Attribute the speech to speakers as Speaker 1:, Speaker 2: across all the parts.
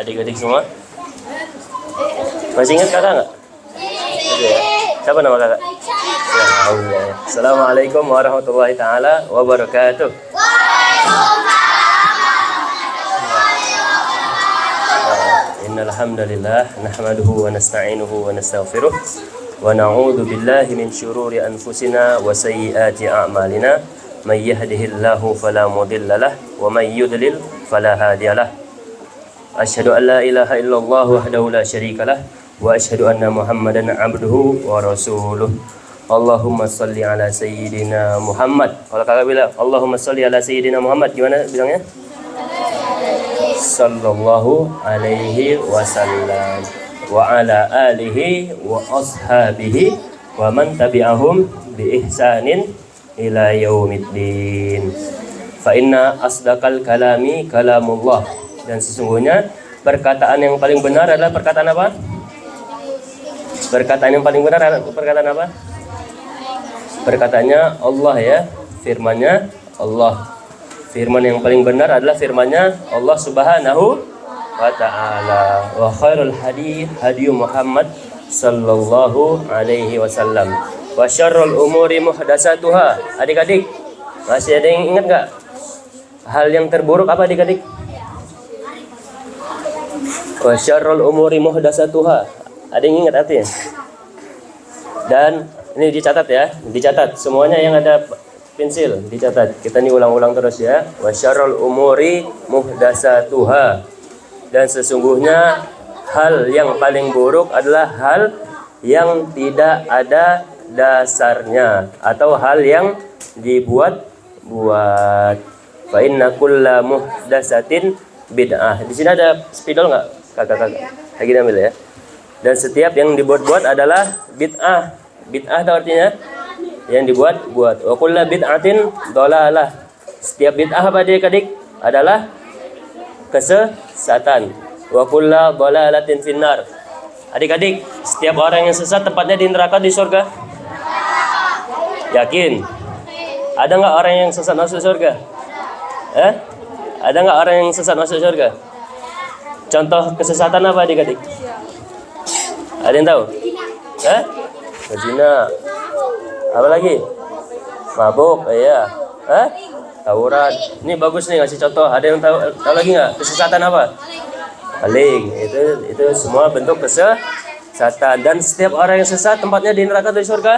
Speaker 1: adik-adik semua? Masih ingat kakak nggak? Ada ya? Siapa nama kakak? Ya, Allah. Assalamualaikum warahmatullahi taala wabarakatuh. Innal hamdalillah nahmaduhu wa nasta'inuhu wa nastaghfiruh wa na'udzu billahi min syururi anfusina wa sayyiati a'malina. May yahdihillahu fala mudilla lahu wa may yudlil fala hadiyalah. Asyhadu an la ilaha illallah wahdahu la syarika lah wa asyhadu anna Muhammadan abduhu wa rasuluh. Allahumma shalli ala sayyidina Muhammad. Kalau kakak bilang Allahumma shalli ala sayyidina Muhammad, gimana bilangnya? Sallallahu alaihi wasallam wa ala alihi wa ashabihi wa man tabi'ahum bi ihsanin ila yaumiddin. Fa inna asdaqal kalami kalamullah. Dan sesungguhnya perkataan yang paling benar adalah perkataan apa? Perkataan yang paling benar adalah perkataan apa? Perkataannya Allah ya, firman-Nya Allah. Firman yang paling benar adalah firman-Nya Allah Subhanahu wa taala. Wa khairul hadi hadi Muhammad sallallahu alaihi wasallam. Wa syarrul umuri muhdatsatuha. Adik-adik, masih ada yang ingat enggak? Hal yang terburuk apa adik-adik? Wa syarrul umuri muhdatsatuha. Ada yang ingat artinya? Dan ini dicatat ya, dicatat semuanya yang ada pensil, dicatat. Kita ini ulang-ulang terus ya. Wa syarrul umuri muhdatsatuha. Dan sesungguhnya hal yang paling buruk adalah hal yang tidak ada dasarnya atau hal yang dibuat-buat. Fa inna kulla muhdatsatin bid'ah. Di sini ada spidol enggak? Kakak-kakak. Lagi ambil ya. Dan setiap yang dibuat-buat adalah bid'ah. Bid'ah itu artinya yang dibuat-buat. Wa kullu bid'atin dhalalah. Setiap bid'ah apa adik-adik? Adalah kesesatan. Wa kullu dhalalatin finnar. Adik-adik, setiap orang yang sesat tempatnya di neraka di surga? Yakin? Ada enggak orang yang sesat masuk surga? Ada enggak orang yang sesat masuk surga? Contoh kesesatan apa adik-adik? Ada yang tahu? Zina. Apa lagi? Mabuk, iya. Tawuran. Ini bagus nih ngasih contoh. Ada yang tahu lagi nggak? Kesesatan apa? Paling. Itu semua bentuk kesesatan. Dan setiap orang yang sesat tempatnya di neraka atau di surga?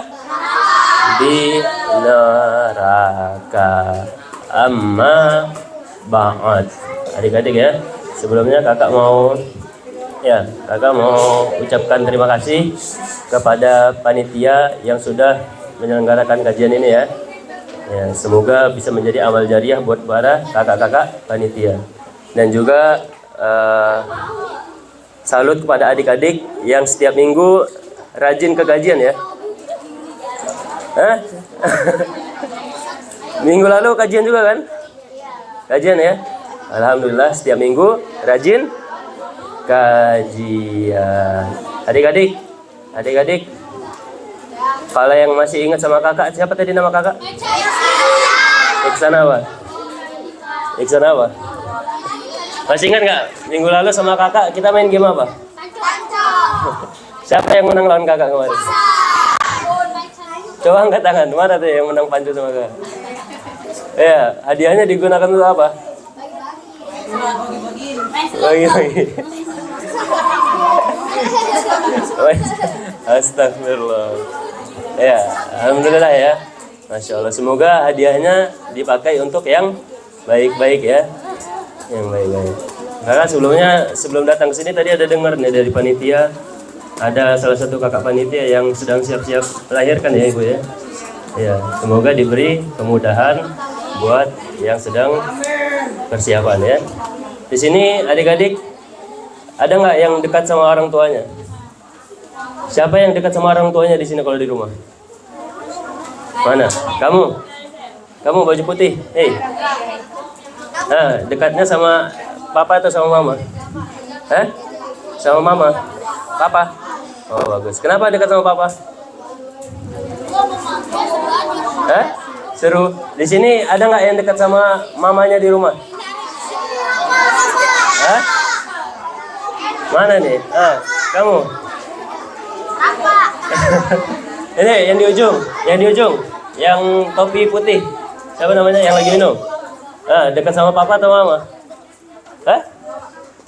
Speaker 1: Di neraka. Amma ba'd. Adik-adik ya. Sebelumnya kakak mau ucapkan terima kasih kepada panitia yang sudah menyelenggarakan kajian ini ya. Semoga bisa menjadi amal jariah buat para kakak-kakak panitia. Dan juga salut kepada adik-adik yang setiap minggu rajin ke kajian ya. Minggu lalu kajian juga kan? Kajian ya. Alhamdulillah setiap minggu rajin kajian. Adik-adik, kalau yang masih ingat sama kakak, siapa tadi nama kakak? Iksan apa? Masih ingat nggak? Minggu lalu sama kakak kita main game apa? Siapa yang menang lawan kakak kemarin? Coba angkat tangan. Mana tuh yang menang pancu sama kakak? Ya, hadiahnya digunakan untuk apa? Bagi. Astagfirullah. Ya, alhamdulillah ya. Masya Allah. Semoga hadiahnya dipakai untuk yang baik-baik ya. Yang baik-baik. Karena sebelum datang ke sini tadi ada dengar nih dari panitia, ada salah satu kakak panitia yang sedang siap-siap melahirkan ya ibu ya. Ya, semoga diberi kemudahan buat yang sedang persiapan ya. Di sini adik-adik ada nggak yang dekat sama orang tuanya? Siapa yang dekat sama orang tuanya di sini kalau di rumah? Mana? Kamu baju putih. Hei. Nah, dekatnya sama papa atau sama mama? Sama mama. Papa. Oh, bagus. Kenapa dekat sama papa? Seru. Di sini ada nggak yang dekat sama mamanya di rumah? Mana nih? Kamu. Ini yang di ujung, yang topi putih. Siapa namanya yang lagi minum? Dekat sama papa atau mama?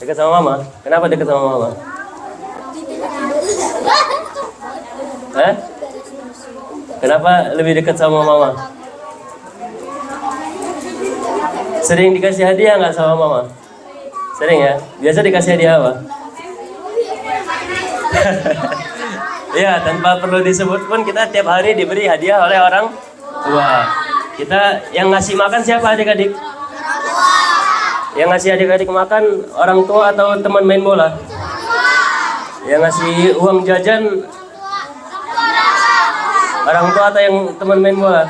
Speaker 1: Dekat sama mama. Kenapa dekat sama mama? Kenapa lebih dekat sama mama? Sering dikasih hadiah nggak sama mama? Sering ya? Biasa dikasih hadiah apa? Ya, tanpa perlu disebut pun kita tiap hari diberi hadiah oleh orang tua. Kita yang ngasih makan siapa adik-adik? Yang ngasih adik-adik makan orang tua atau teman main bola? Yang ngasih uang jajan orang tua atau yang teman main bola?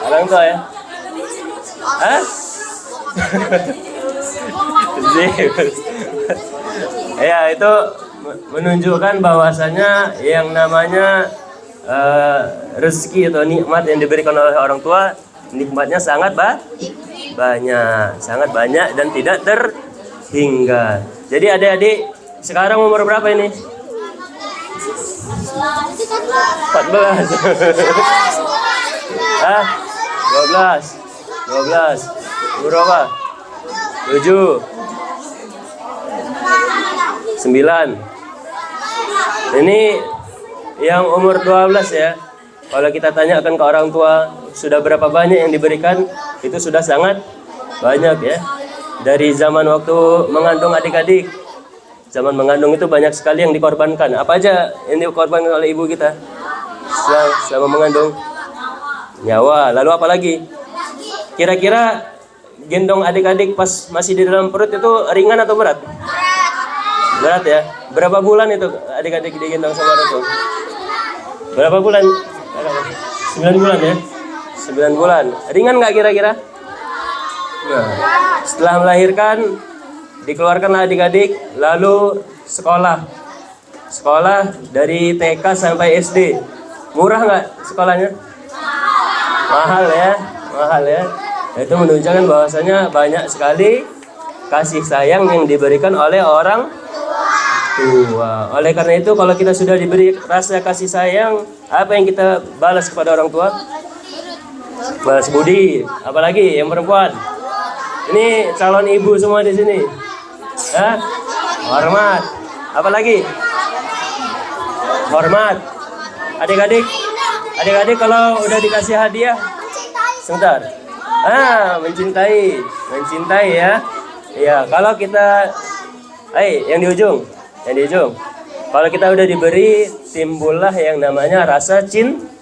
Speaker 1: Orang tua ya? Ya, itu menunjukkan bahwasanya yang namanya rezeki atau nikmat yang diberikan oleh orang tua, nikmatnya sangat banyak dan tidak terhingga. Jadi adik-adik sekarang umur berapa ini? 14. 12. Umur berapa? 7. 9. Ini yang umur 12 ya. Kalau kita tanyakan ke orang tua sudah berapa banyak yang diberikan, itu sudah sangat banyak ya. Dari zaman waktu mengandung adik-adik, zaman mengandung itu banyak sekali yang dikorbankan. Apa aja yang dikorbankan oleh ibu kita selama mengandung? Nyawa. Lalu apa lagi? Kira-kira gendong adik-adik pas masih di dalam perut itu ringan atau berat? Berat ya. Berapa bulan itu adik-adik digendong sama orang tua? Berapa bulan? 9 bulan ya. 9 bulan. Ringan nggak kira-kira? Nah, setelah melahirkan dikeluarkanlah adik-adik, lalu sekolah dari TK sampai SD. Murah nggak sekolahnya? Mahal ya. Itu menunjukkan bahwasanya banyak sekali kasih sayang yang diberikan oleh orang tua. Oleh karena itu, kalau kita sudah diberi rasa kasih sayang, apa yang kita balas kepada orang tua? Balas budi. Apalagi yang perempuan. Ini calon ibu semua di sini. Hormat. Apalagi? Hormat. Adik-adik kalau udah dikasih hadiah, sebentar. Mencintai ya. Iya, kalau kita yang di ujung. Kalau kita udah diberi, timbullah yang namanya rasa cinta.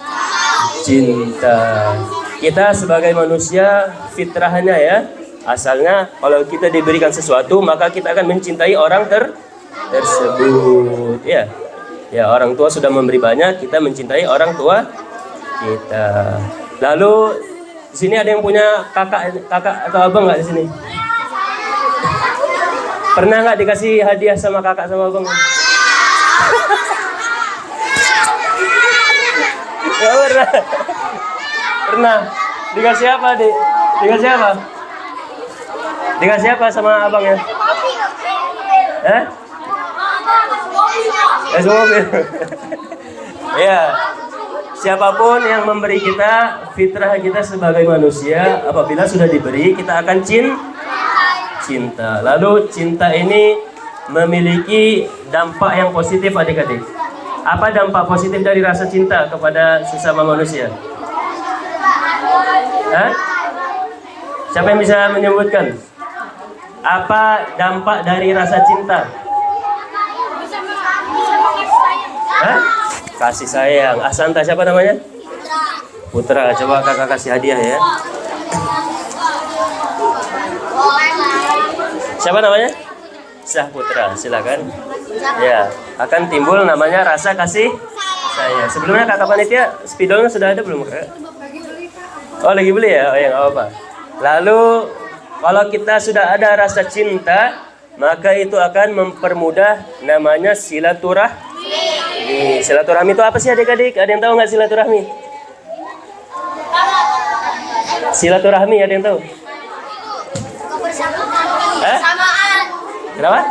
Speaker 1: Kita sebagai manusia fitrahnya ya, asalnya kalau kita diberikan sesuatu, maka kita akan mencintai orang tersebut. Ya, orang tua sudah memberi banyak, kita mencintai orang tua kita. Lalu di sini ada yang punya kakak atau abang nggak di sini? Pernah nggak dikasih hadiah sama kakak sama abang? Ya pernah. Dikasih apa, Dik? Dikasih apa sama abang ya? Mobil. Ya. Siapapun yang memberi kita, fitrah kita sebagai manusia, apabila sudah diberi, kita akan cinta. Lalu cinta ini memiliki dampak yang positif adik-adik. Apa dampak positif dari rasa cinta kepada sesama manusia? Siapa yang bisa menyebutkan? Apa dampak dari rasa cinta? Kasih sayang. Asanta siapa namanya? Putra. Coba kakak kasih hadiah ya. Siapa namanya? Syah Putra. Silakan. Ya, akan timbul namanya rasa kasih sayang. Sebelumnya kakak panitia spidolnya sudah ada belum? Oh, lagi beli ya? Oh ya, nggak apa-apa. Lalu kalau kita sudah ada rasa cinta, maka itu akan mempermudah namanya silaturahmi. Silaturahmi itu apa sih adik-adik? Ada yang tahu nggak silaturahmi? Silaturahmi ada yang tahu? Kenapa?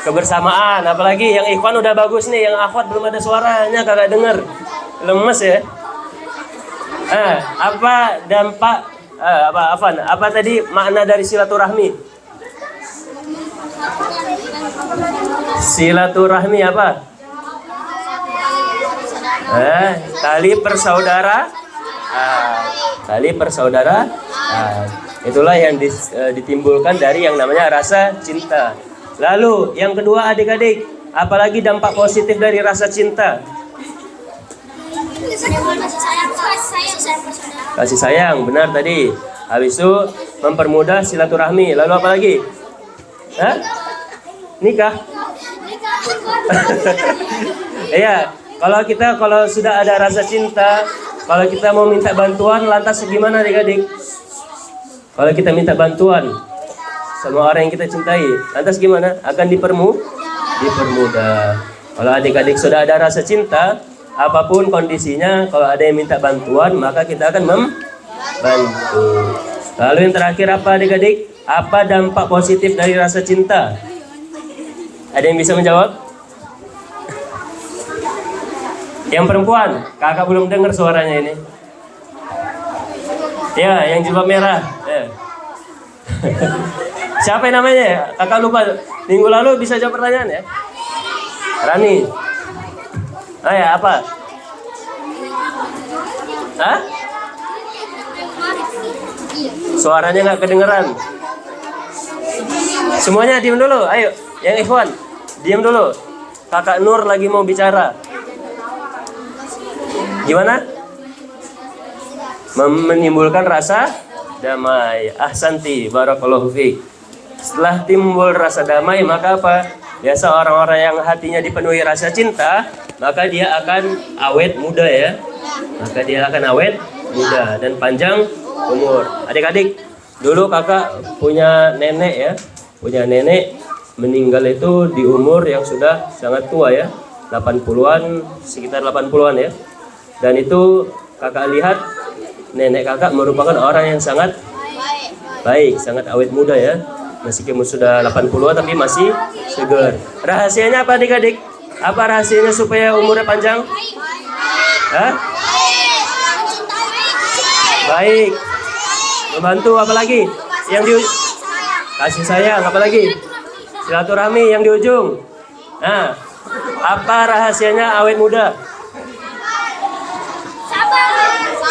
Speaker 1: Kebersamaan. Apalagi yang ikhwan udah bagus nih, yang akhwat belum ada suaranya, kagak denger. Lemes ya. Apa dampak apa tadi makna dari silaturahmi? Silaturahmi apa? Tali persaudara. Tali persaudara. Itulah yang ditimbulkan dari yang namanya rasa cinta. Lalu yang kedua adik-adik, apalagi dampak positif dari rasa cinta? Kasih sayang, benar tadi. Habis itu mempermudah silaturahmi. Lalu apa lagi? Nikah. Iya, kalau sudah ada rasa cinta, kalau kita mau minta bantuan, lantas gimana adik-adik? Kalau kita minta bantuan sama orang yang kita cintai, lantas gimana? Akan dipermudah. Kalau adik-adik sudah ada rasa cinta, apapun kondisinya, kalau ada yang minta bantuan, maka kita akan membantu. Lalu yang terakhir apa adik-adik? Apa dampak positif dari rasa cinta? Ada yang bisa menjawab? Yang perempuan, kakak belum dengar suaranya ini. Ya, yang jilbab merah. Siapa yang namanya? Kakak lupa. Minggu lalu bisa jawab pertanyaan ya? Rani. Ya, apa? Suaranya nggak kedengeran. Semuanya diam dulu. Ayo, yang ikhwan, diam dulu. Kakak Nur lagi mau bicara. Gimana? Menimbulkan rasa damai. Ahsanti, barakallahu fiik. Setelah timbul rasa damai, maka apa? Biasa orang-orang yang hatinya dipenuhi rasa cinta, maka dia akan awet muda ya. Maka dia akan awet muda dan panjang umur. Adik-adik, dulu kakak punya nenek ya. Punya nenek meninggal itu di umur yang sudah sangat tua ya. 80-an, sekitar 80-an ya. Dan itu kakak lihat nenek kakak merupakan orang yang sangat baik, sangat awet muda ya. Meskipun sudah 80-an tapi masih segar. Rahasianya apa adik-adik? Apa rahasianya supaya umurnya panjang? Baik. Membantu apa lagi? Kasih sayang apa lagi? Silaturahmi yang di ujung. Apa rahasianya awet muda?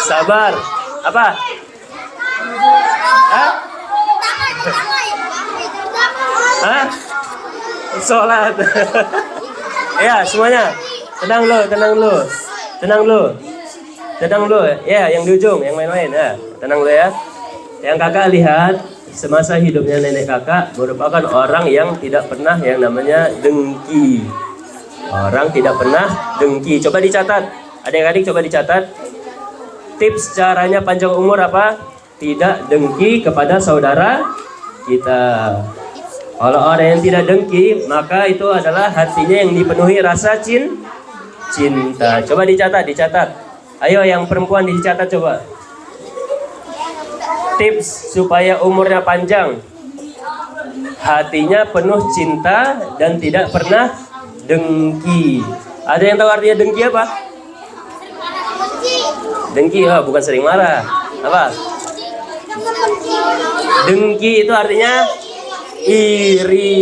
Speaker 1: Sabar. Apa? Sholat. Ya, semuanya. Tenang lu. Ya, yang di ujung, yang main-main ya. Tenang lu ya. Yang kakak lihat semasa hidupnya nenek kakak merupakan orang yang tidak pernah yang namanya dengki. Orang tidak pernah dengki. Coba dicatat. Adik-adik coba dicatat. Tips caranya panjang umur apa? Tidak dengki kepada saudara kita. Kalau orang yang tidak dengki, maka itu adalah hatinya yang dipenuhi rasa cinta. Coba dicatat. Ayo yang perempuan dicatat coba. Tips supaya umurnya panjang. Hatinya penuh cinta dan tidak pernah dengki. Ada yang tahu artinya dengki apa? Dengki, bukan sering marah. Apa? Dengki itu artinya iri.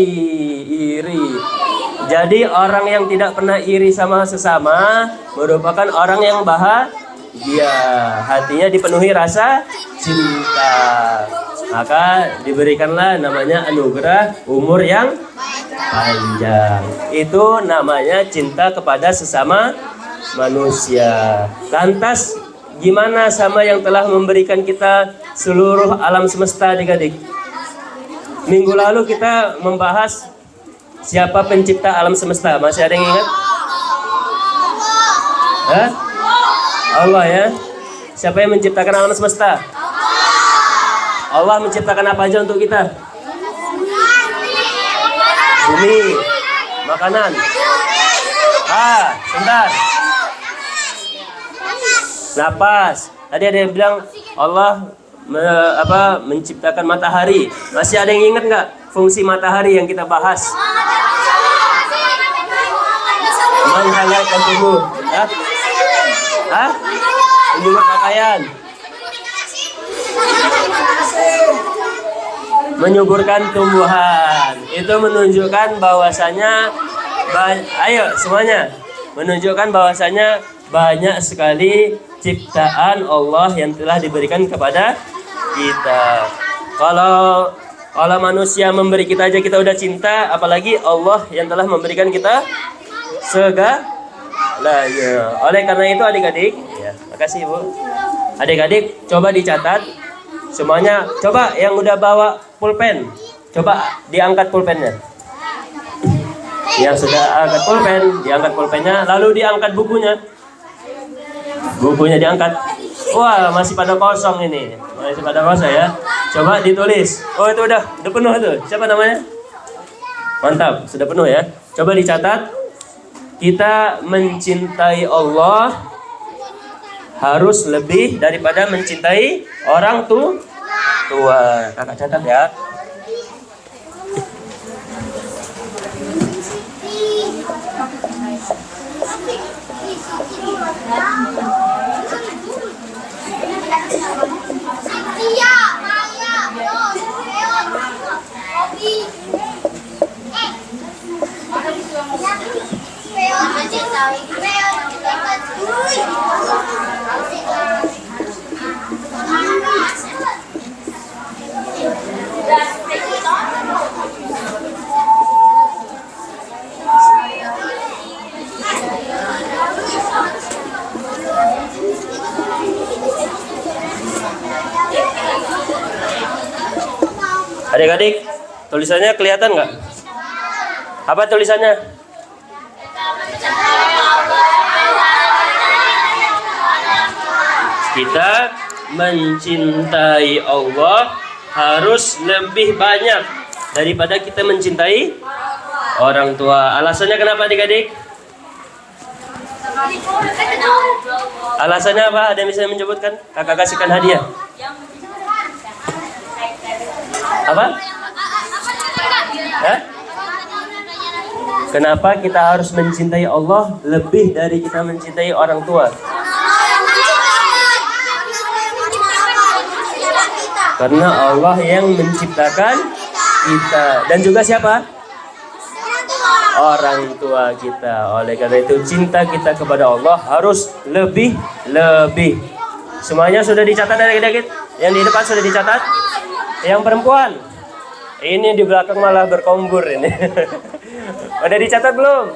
Speaker 1: Jadi orang yang tidak pernah iri sama sesama merupakan orang yang bahagia. Hatinya dipenuhi rasa cinta. Maka diberikanlah namanya anugerah umur yang panjang. Itu namanya cinta kepada sesama manusia. Lantas gimana sama yang telah memberikan kita seluruh alam semesta adik-adik? Minggu lalu kita membahas siapa pencipta alam semesta. Masih ada yang ingat? Allah ya. Siapa yang menciptakan alam semesta? Allah menciptakan apa aja untuk kita? Bumi, makanan. Sebentar. Napas. Tadi ada yang bilang Allah menciptakan matahari. Masih ada yang ingat nggak fungsi matahari yang kita bahas? Menghangatkan tubuh. Hah? Hah? Menjemur pakaian. Menyuburkan tumbuhan. Itu menunjukkan bahwasanya ayo semuanya. Menunjukkan bahwasanya banyak sekali ciptaan Allah yang telah diberikan kepada kita. Kalau manusia memberi kita aja kita udah cinta, apalagi Allah yang telah memberikan kita segalanya. Oleh karena itu adik-adik, ya, makasih Bu. Adik-adik coba dicatat semuanya. Coba yang udah bawa pulpen, coba diangkat pulpennya. Yang sudah angkat pulpen, diangkat pulpennya, lalu diangkat bukunya. Bukunya diangkat. Wah, masih pada kosong ini. Masih pada kosong ya. Coba ditulis. Oh, itu udah penuh tuh. Siapa namanya? Mantap, sudah penuh ya. Coba dicatat. Kita mencintai Allah harus lebih daripada mencintai orang tua. Kakak catat ya. Adik-adik, tulisannya kelihatan nggak? Apa tulisannya? Kita mencintai Allah harus lebih banyak daripada kita mencintai orang tua. Alasannya kenapa adik-adik? Alasannya apa? Ada yang bisa menyebutkan? Kakak kasihkan hadiah. Apa? Hah? Kenapa kita harus mencintai Allah lebih dari kita mencintai orang tua? Karena Allah yang menciptakan kita. Dan juga siapa? Orang tua kita. Oleh karena itu cinta kita kepada Allah harus lebih. Semuanya sudah dicatat adik-adik? Yang di depan sudah dicatat? Yang perempuan? Ini di belakang malah berkombur ini. Udah dicatat belum?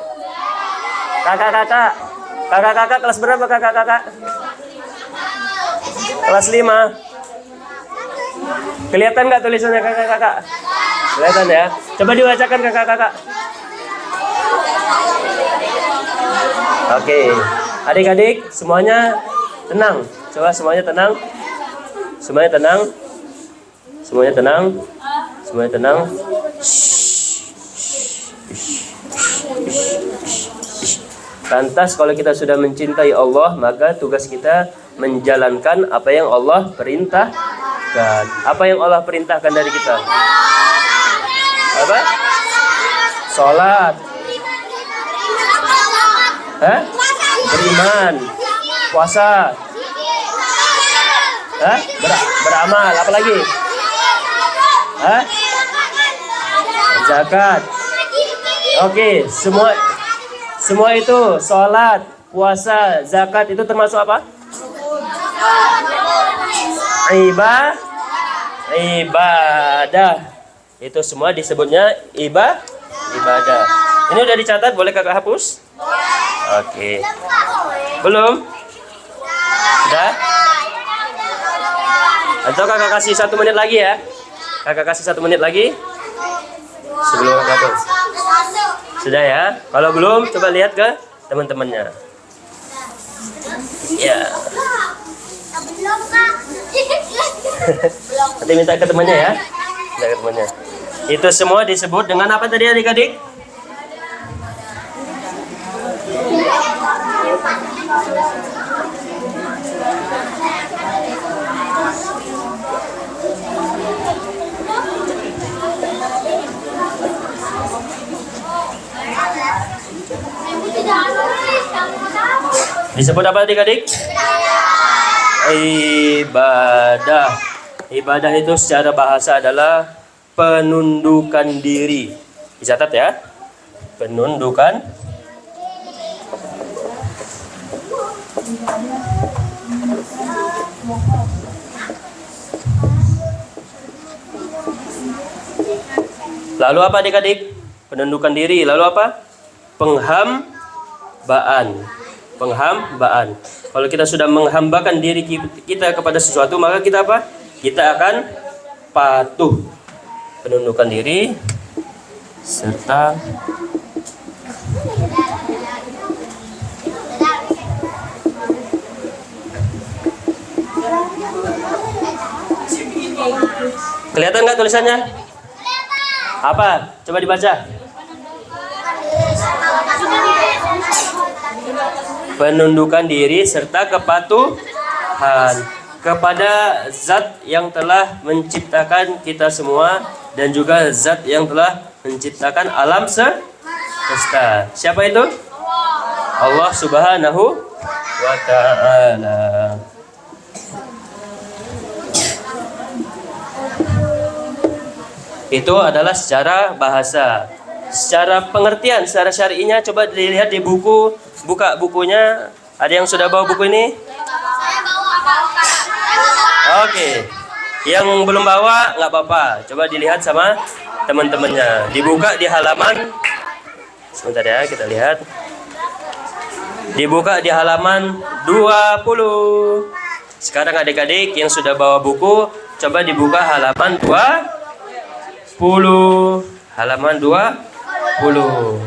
Speaker 1: Kakak-kakak kelas berapa kakak-kakak? Kelas 5. Kelihatan nggak tulisannya kakak-kakak? Kelihatan ya? Coba dibacakan kakak-kakak. Oke, adik-adik semuanya tenang. Coba semuanya tenang. Semuanya tenang. Semuanya tenang. Semuanya tenang. Lantas kalau kita sudah mencintai Allah, maka tugas kita menjalankan apa yang Allah perintahkan. Apa yang Allah perintahkan dari kita? Apa? Sholat. Hah? Beriman. Puasa. Hah? Beramal. Apa lagi? Hah? Zakat. Oke, semua itu sholat, puasa, zakat itu termasuk apa? Ibadah. Itu semua disebutnya ibadah. Ini udah dicatat, boleh kakak hapus? Oke. Belum? Sudah? Atau kakak kasih 1 menit lagi ya? Kakak kasih 1 menit lagi sebelum kakak hapus. Sudah ya? Kalau belum, coba lihat ke teman-temannya. Ya. Nanti minta ke temannya ya. Minta ke temannya. Itu semua disebut dengan apa tadi adik-adik?
Speaker 2: Tidak
Speaker 1: Disebut apa adik-adik? Ibadah. Ibadah itu secara bahasa adalah penundukan diri. Dicatat ya. Penundukan. Lalu apa adik-adik? Penundukan diri. Lalu apa? Penghambaan. Penghambaan. Kalau kita sudah menghambakan diri kita kepada sesuatu, maka kita apa? Kita akan patuh. Penundukan diri serta kelihatan nggak tulisannya? Apa? Coba dibaca. Penundukan diri serta kepatuhan kepada zat yang telah menciptakan kita semua dan juga zat yang telah menciptakan alam semesta. Siapa itu? Allah Subhanahu wa ta'ala. Itu adalah secara bahasa. Secara pengertian, secara syar'inya coba dilihat di buku. Buka bukunya. Ada yang sudah bawa buku ini? Oke. Yang belum bawa nggak apa-apa. Coba dilihat sama teman-temannya. Dibuka di halaman. Sebentar ya, kita lihat. Dibuka di halaman 20. Sekarang adik-adik yang sudah bawa buku, coba dibuka halaman 20. Halaman 20.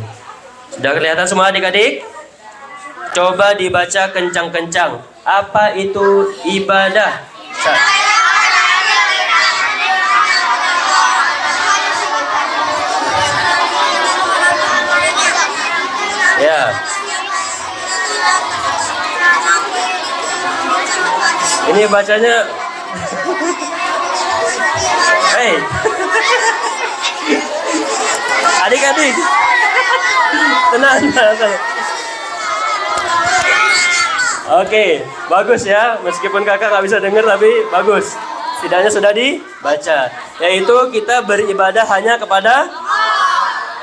Speaker 1: Sudah kelihatan semua adik-adik? Coba dibaca kencang-kencang. Apa itu ibadah? Ya. Ini bacanya. Hei. Adik-adik. Tenang. Oke, bagus ya. Meskipun kakak nggak bisa dengar, tapi bagus. Setidaknya sudah dibaca. Yaitu kita beribadah hanya kepada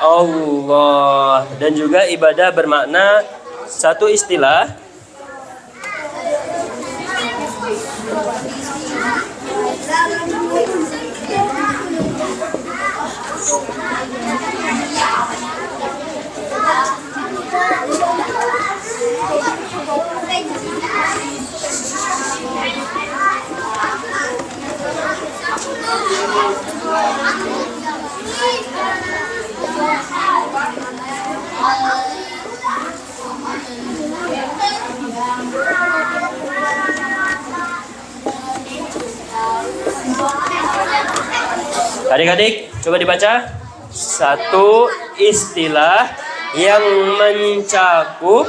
Speaker 1: Allah. Dan juga ibadah bermakna satu istilah. Adik-adik, coba dibaca. Satu istilah yang mencakup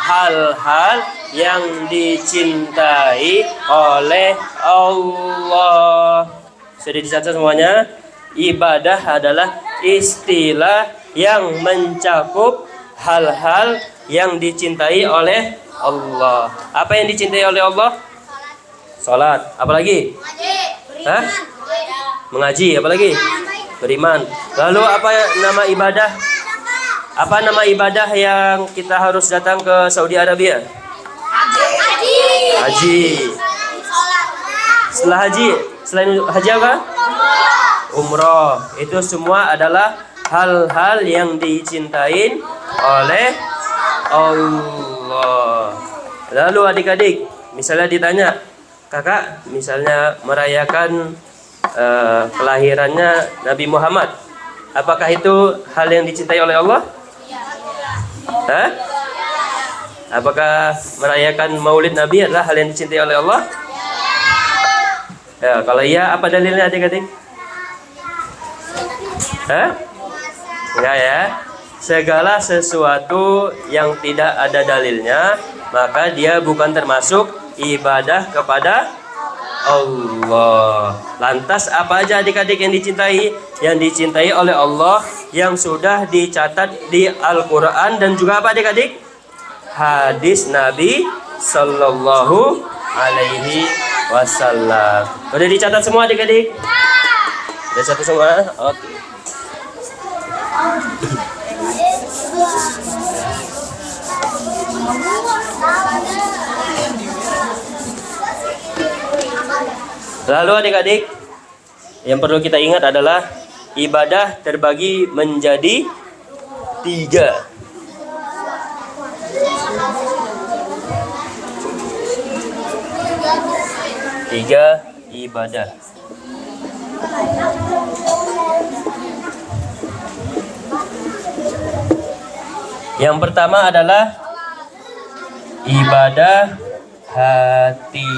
Speaker 1: hal-hal yang dicintai oleh Allah. Sudah dicatat semuanya? Ibadah adalah istilah yang mencakup hal-hal yang dicintai oleh Allah. Apa yang dicintai oleh Allah? Salat. Apalagi? Hah? Mengaji. Apalagi? Beriman. Lalu apa nama ibadah? Apa nama ibadah yang kita harus datang ke Saudi Arabia? Haji. Setelah haji, selain haji apa? Umroh. Itu semua adalah hal-hal yang dicintai oleh Allah. Lalu adik-adik, misalnya ditanya, kakak misalnya merayakan kelahirannya Nabi Muhammad, apakah itu hal yang dicintai oleh Allah? Hah? Apakah merayakan Maulid Nabi adalah hal yang dicintai oleh Allah? Ya, kalau iya, apa dalilnya adik-adik? Hah? Enggak ya. Segala sesuatu yang tidak ada dalilnya, maka dia bukan termasuk ibadah kepada Allah. Lantas apa aja adik-adik yang dicintai? Yang dicintai oleh Allah yang sudah dicatat di Al-Quran dan juga apa adik-adik? hadis Nabi Sallallahu Alaihi Wasallam. Udah dicatat semua adik-adik? Udah catat semua? Oke. Lalu adik-adik, yang perlu kita ingat adalah ibadah terbagi menjadi 3. Tiga ibadah. Yang pertama adalah ibadah hati.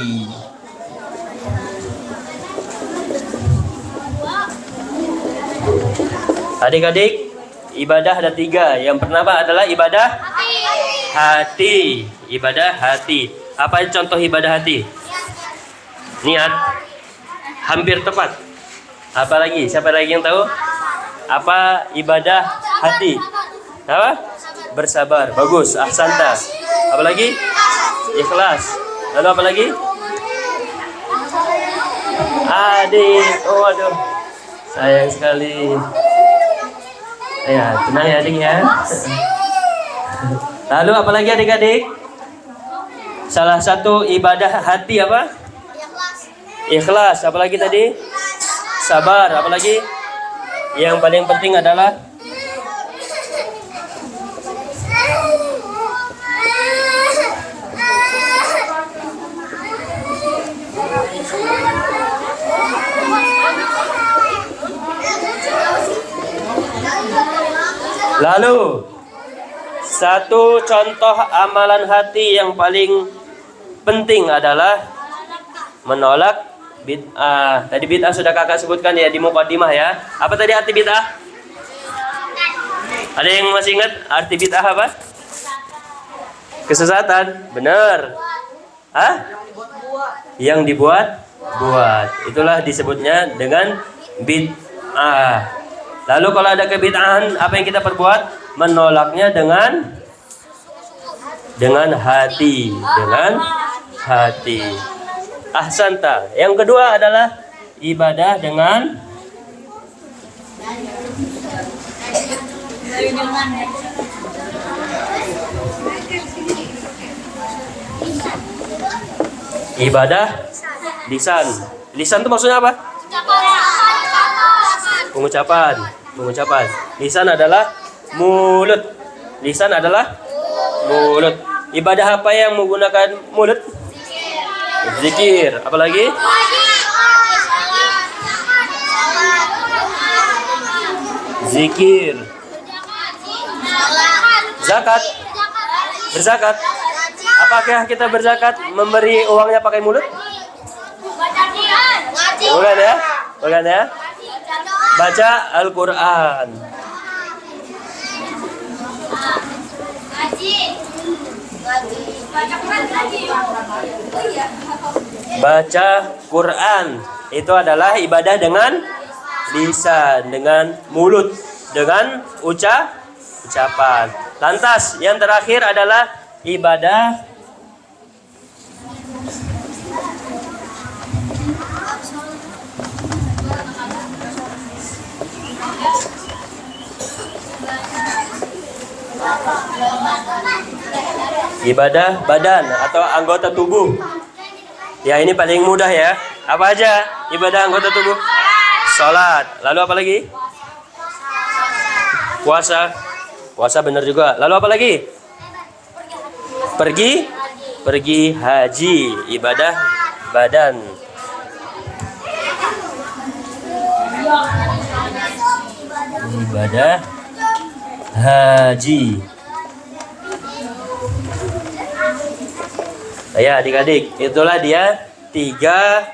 Speaker 1: Adik-adik, ibadah ada 3. Yang pertama adalah ibadah hati. Ibadah hati. Apa contoh ibadah hati? Niat. Hampir tepat. Apa lagi? Siapa lagi yang tahu? Apa ibadah hati? Apa? Bersabar. Bagus. Ahsanta. Apa lagi? Ikhlas. Lalu apa lagi? Adik. Oh aduh. Sayang sekali. Ya, tenang ya adik ya. Lalu apa lagi adik-adik? Salah satu ibadah hati apa? Ikhlas. Apa lagi tadi? Sabar. Apa lagi? Yang paling penting adalah lalu satu contoh amalan hati yang paling penting adalah menolak bid'ah. Tadi bid'ah sudah kakak sebutkan ya di mukadimah ya. Apa tadi arti bid'ah? Ada yang masih ingat arti bid'ah apa? Kesesatan. Benar. Hah? Yang dibuat-buat. Itulah disebutnya dengan bid'ah. Lalu kalau ada kebid'ahan, apa yang kita perbuat? Menolaknya dengan hati, dengan hati. Ahsanta. Yang kedua adalah ibadah dengan ibadah lisan. Lisan itu maksudnya apa? Pengucapan. Lisan adalah mulut. Lisan adalah mulut. Ibadah apa yang menggunakan mulut? Zikir. Apalagi? Zikir. Zakat. Berzakat. Apakah kita berzakat memberi uangnya pakai mulut? Bukan ya? Bukan ya? Baca Al-Quran. Baca Quran itu adalah ibadah dengan lisan, dengan mulut, dengan ucapan. Lantas yang terakhir adalah ibadah badan atau anggota tubuh. Ya, ini paling mudah ya. Apa aja ibadah anggota tubuh? Salat. Lalu apa lagi? Puasa. Puasa benar juga. Lalu apa lagi? Pergi haji, ibadah badan. Ibadah haji. Ya adik-adik, itulah dia 3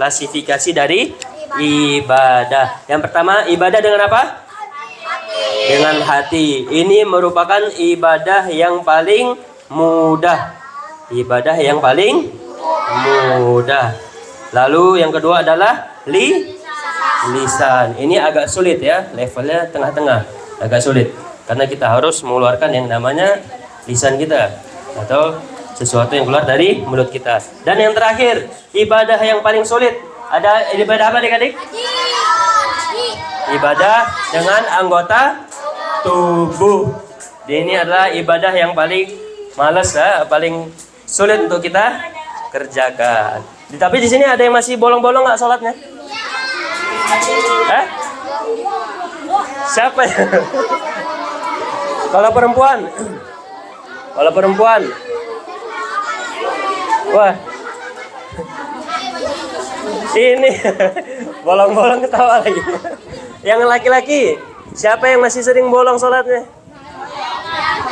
Speaker 1: klasifikasi dari ibadah. Yang pertama, ibadah dengan apa? Dengan hati. Ini merupakan ibadah yang paling mudah. Ibadah yang paling mudah. Lalu yang kedua adalah lisan. Ini agak sulit ya, levelnya tengah-tengah. Agak sulit karena kita harus mengeluarkan yang namanya lisan kita atau sesuatu yang keluar dari mulut kita. Dan yang terakhir, ibadah yang paling sulit. Ada ibadah apa adik-adik? Ibadah dengan anggota tubuh. Ini adalah ibadah yang paling malas ya, paling sulit untuk kita kerjakan. Tapi di sini ada yang masih bolong-bolong nggak sholatnya? Siapa ya? Kalau perempuan, wah, ini bolong-bolong ketawa lagi. Yang laki-laki, siapa yang masih sering bolong sholatnya?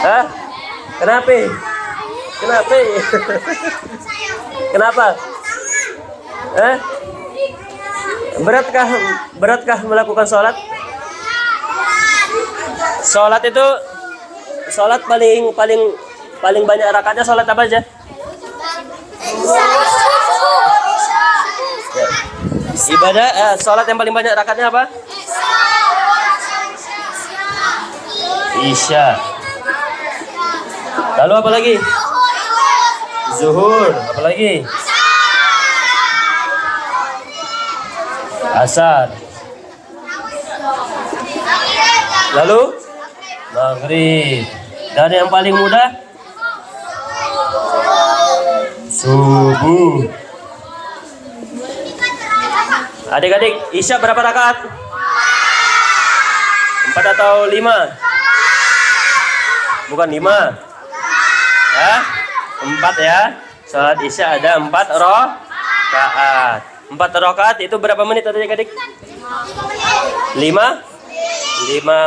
Speaker 1: Hah? Kenapa? Kenapa? Beratkah melakukan sholat? Sholat itu, sholat paling banyak rakaatnya sholat apa aja? Ibadah, sholat yang paling banyak rakaatnya apa? Isya. Lalu apa lagi? Zuhur. Apa lagi? Asar. Lalu maghrib. Dan yang paling mudah subuh. Adik-adik, isya berapa rakaat? 4 atau 5? Bukan 5. Ya? 4 ya. Salat isya ada 4 rakaat. 4 rakaat itu berapa menit adik-adik? 5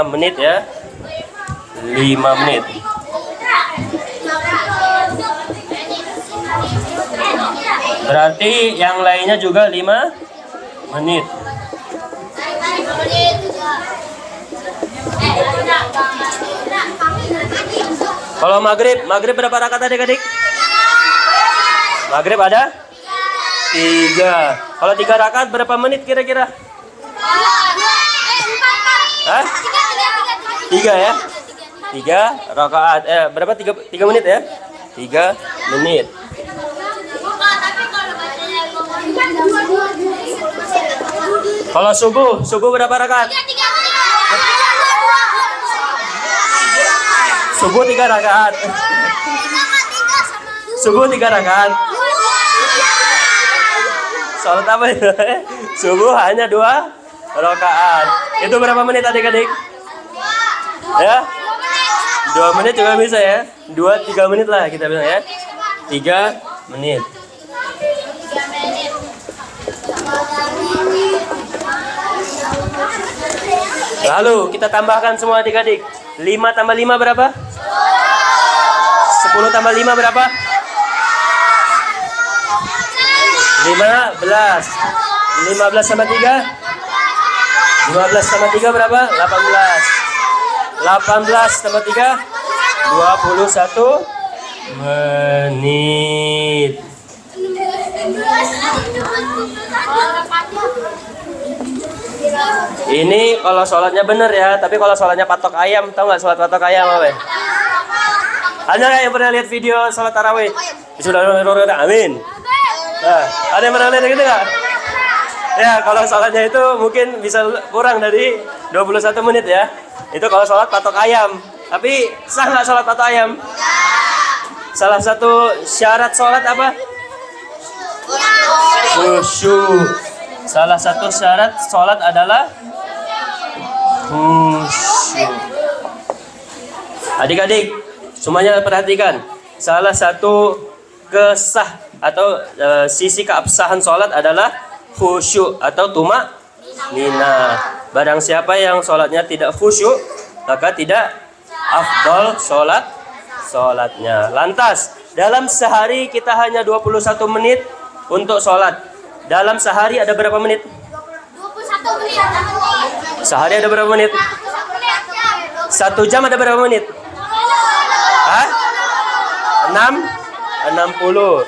Speaker 1: menit ya. 5 menit. Berarti yang lainnya juga 5 menit. Kalau maghrib berapa rakaat adik-adik? Maghrib ada 3. Kalau 3 rakaat berapa menit kira-kira? Hah? 3 ya? 3 rakaat. Berapa? 3 menit ya? 3 menit. Kalau subuh berapa rakaat? Subuh 3 rakaat. Subuh 3 rakaat. Salat apa itu? Subuh hanya 2 rakaat. Itu berapa menit adik-adik? Ya? 2 menit juga bisa ya. 2-3 menit lah kita bilang ya. 3 menit. Lalu kita tambahkan semua adik-adik. 5 tambah 5 berapa? 10 tambah 5 berapa? 15. 15 tambah 3? 15 tambah 3 berapa? 18. 18 tambah 3? 21 menit. Ini kalau sholatnya bener ya, tapi kalau sholatnya patok ayam, tahu nggak sholat patok ayam apa? Ada nggak yang pernah lihat video sholat tarawih? Bismillahirrahmanirrahim. Amin. Nah, ada yang pernah lihat gitu nggak? Ya, kalau sholatnya itu mungkin bisa kurang dari 21 menit ya. Itu kalau sholat patok ayam. Tapi sah nggak sholat patok ayam? Salah satu syarat sholat apa? Khusyuk. Salah satu syarat sholat adalah khusyuk. Adik-adik, semuanya perhatikan. Salah satu kesah atau sisi keabsahan sholat adalah khusyuk atau tumak nina. Barang siapa yang sholatnya tidak khusyuk, maka tidak afdal sholatnya. Lantas, dalam sehari kita hanya 21 menit untuk sholat. Dalam sehari ada berapa menit? 21 menit. Sehari ada berapa menit? 1 jam ada berapa menit? Hah? 60.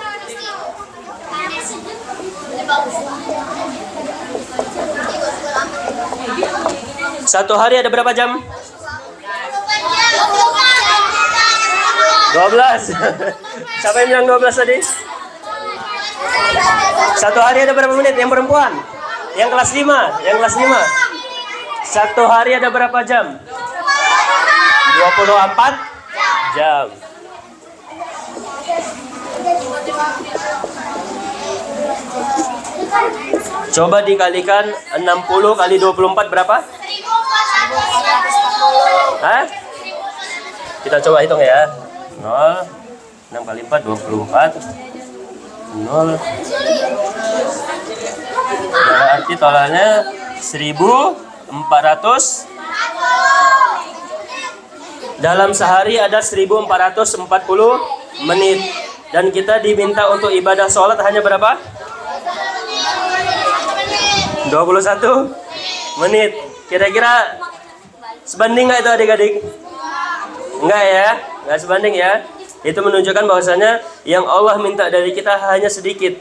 Speaker 1: Satu hari ada berapa jam? 24 12. Siapa yang bilang 12 tadi? Satu hari ada berapa menit yang perempuan? Yang kelas 5, yang kelas 5. Satu hari ada berapa jam? 24 jam. Coba dikalikan 60 kali 24 berapa? Hah? Kita coba hitung ya. 0, 6 kali 4, 24. 0. Berarti totalnya 1400. Dalam sehari ada 1440 menit. Dan kita diminta untuk ibadah sholat hanya berapa? 21 menit. Kira-kira sebanding nggak itu adik-adik? Enggak ya? Nggak sebanding ya? Itu menunjukkan bahwasanya yang Allah minta dari kita hanya sedikit.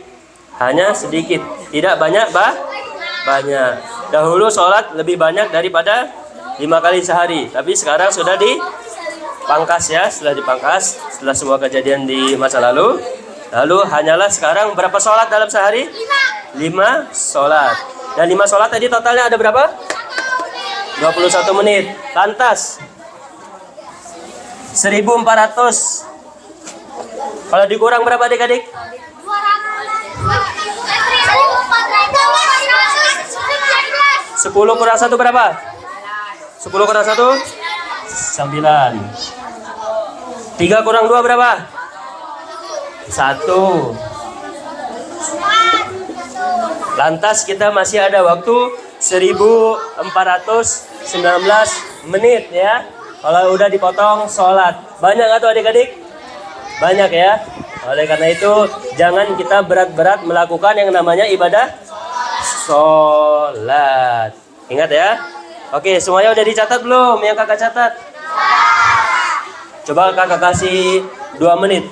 Speaker 1: Hanya sedikit. Tidak banyak, banyak. Dahulu sholat lebih banyak daripada 5 kali sehari. Tapi sekarang sudah dipangkas ya. Setelah dipangkas, setelah semua kejadian di masa lalu. Lalu hanyalah sekarang berapa sholat dalam sehari? 5 sholat. Dan 5 sholat tadi totalnya ada berapa? 21 menit. Lantas 1400. Kalau dikurang berapa adik-adik? 10 kurang 1 berapa? 10 kurang 1? 9. 3 kurang 2 berapa? 1. Lantas kita masih ada waktu 1419 menit ya. Kalau udah dipotong sholat. Banyak nggak tuh adik-adik? Banyak ya. Oleh karena itu jangan kita berat-berat melakukan yang namanya ibadah sholat. Ingat ya. Oke, semuanya udah dicatat belum? Yang kakak catat? Coba kakak kasih 2 menit.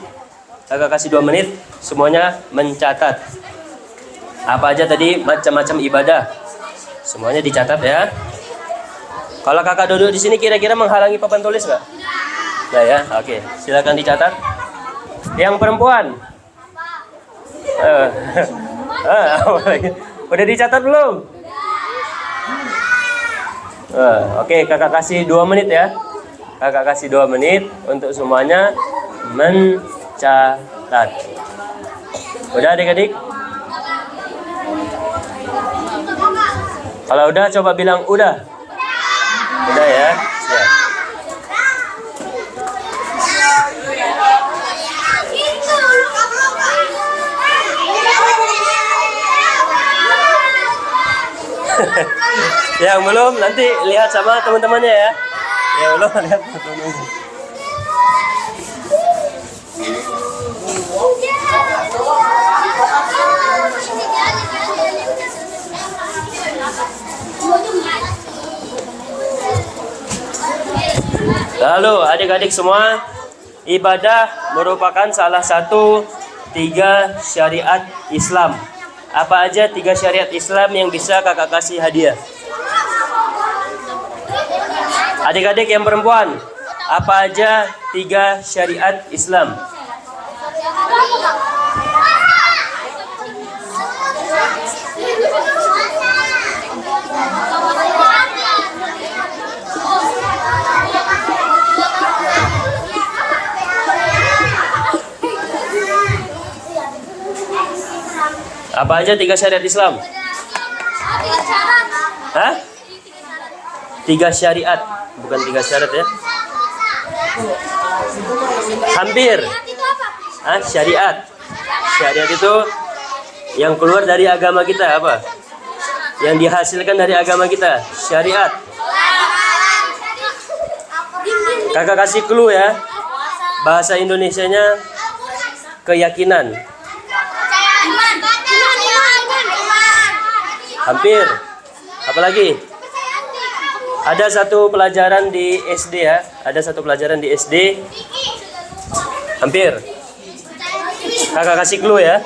Speaker 1: Kakak kasih 2 menit. Semuanya mencatat. Apa aja tadi macam-macam ibadah. Semuanya dicatat ya. Kalau kakak duduk di sini kira-kira menghalangi papan tulis nggak? Nah ya, oke. Silakan dicatat. Yang perempuan. Udah dicatat belum? Oke, kakak kasih 2 menit ya. Kakak kasih 2 menit untuk semuanya mencatat. Udah adik-adik? Kalau udah coba bilang udah. Udah ya. Siap. Yang belum nanti lihat sama teman-temannya ya. Yang belum lihat teman-temannya. Lalu adik-adik semua, ibadah merupakan salah satu 3 syariat Islam. Apa aja 3 syariat Islam yang bisa kakak kasih hadiah? Adik-adik yang perempuan, apa aja 3 syariat Islam? Apa aja 3 syariat Islam? Hah? 3 syariat, bukan 3 syarat ya. Hampir. Hah? Syariat. Syariat itu yang keluar dari agama kita apa? Yang dihasilkan dari agama kita. Syariat. Kakak kasih clue ya. Bahasa Indonesianya keyakinan. Hampir. Apalagi? Ada satu pelajaran di SD ya. Ada satu pelajaran di SD. Hampir. Kakak kasih clue ya.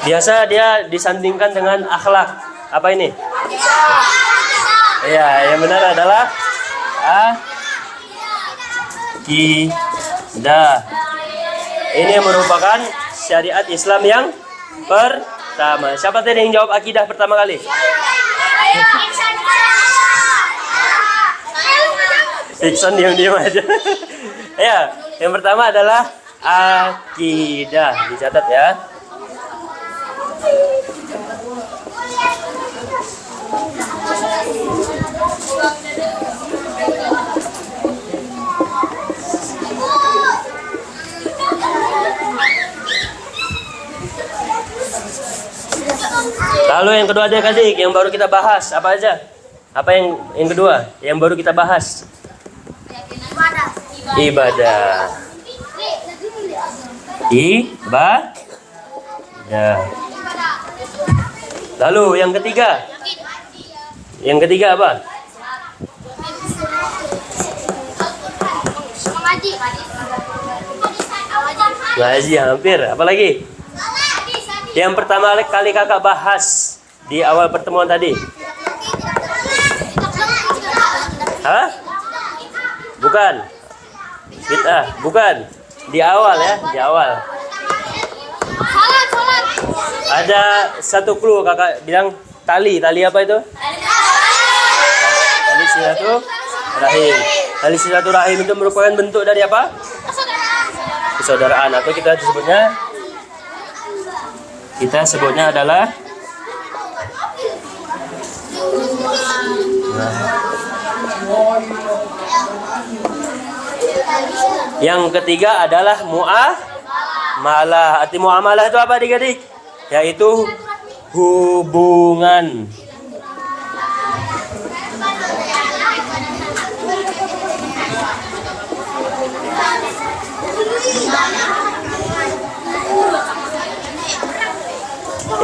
Speaker 1: Biasa dia disandingkan dengan akhlak. Apa ini? Ya, yang benar adalah akidah. Ini merupakan syariat Islam yang pertama. Siapa tadi yang jawab akidah pertama kali? Iksan diam-diam aja. Ya, yang pertama adalah akidah. Dicatat ya. Lalu yang kedua adik-adik, yang baru kita bahas apa aja? Apa yang kedua? Yang baru kita bahas? Ibadah. Ibadah. Lalu yang ketiga? Yang ketiga apa? Ngaji hampir. Apa lagi? Yang pertama kali kakak bahas di awal pertemuan tadi. Hah? Bukan. Bid'ah, bukan. Di awal ya, di awal. Ada satu clue kakak bilang tali. Tali apa itu? Tali silaturahim. Tali silaturahim itu merupakan bentuk dari apa? Persaudaraan, atau kita sebutnya adalah yang ketiga adalah muamalah. Arti muamalah itu apa adik-adik? Yaitu hubungan.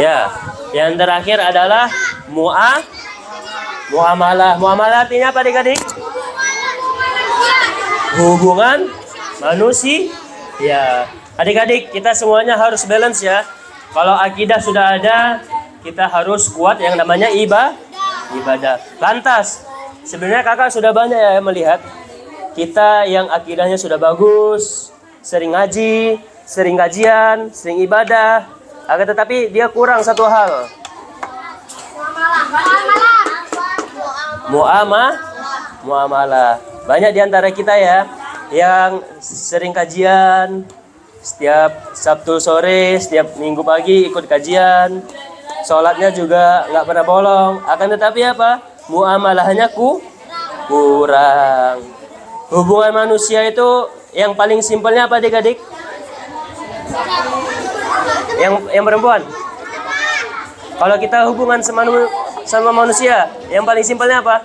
Speaker 1: Ya, yang terakhir adalah muamalah. Muamalah artinya apa adik-adik? Hubungan manusia. Ya, adik-adik kita semuanya harus balance ya. Kalau akidah sudah ada, kita harus kuat yang namanya ibadah. Lantas, sebenarnya kakak sudah banyak ya melihat kita yang akidahnya sudah bagus, sering ngaji, sering kajian, sering ibadah. Akan tetapi dia kurang satu hal. Muamalah. Banyak di antara kita ya yang sering kajian, setiap Sabtu sore, setiap Minggu pagi ikut kajian, sholatnya juga nggak pernah bolong. Akan tetapi apa? Muamalahnya kurang. Hubungan manusia itu yang paling simpelnya apa adik-adik? Yang perempuan. Kalau kita hubungan sama manusia, yang paling simpelnya apa?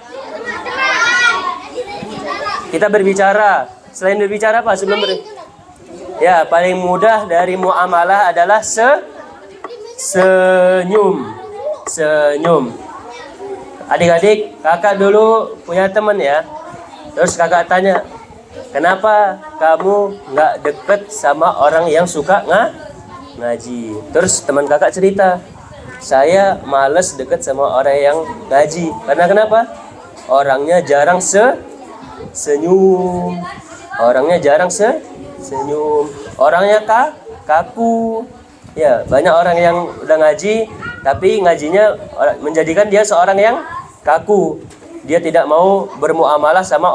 Speaker 1: Kita berbicara. Selain berbicara apa? Ya, paling mudah dari muamalah adalah senyum. Adik-adik, kakak dulu punya teman ya. Terus kakak tanya, kenapa kamu nggak deket sama orang yang suka ngaji? Terus teman kakak cerita, saya males deket sama orang yang ngaji. Karena kenapa? Orangnya jarang senyum. Orangnya kaku. Ya, banyak orang yang udah ngaji, tapi ngajinya menjadikan dia seorang yang kaku. Dia tidak mau bermuamalah sama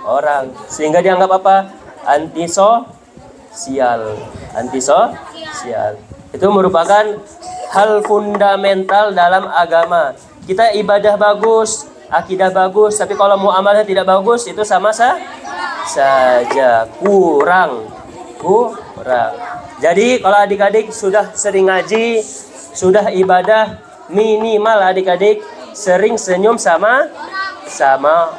Speaker 1: orang, sehingga dianggap apa? Antisosial. Itu merupakan hal fundamental dalam agama. Kita ibadah bagus, akidah bagus, tapi kalau muamalah tidak bagus, itu sama saja kurang. Jadi kalau adik-adik sudah sering ngaji, sudah ibadah, minimal adik-adik sering senyum sama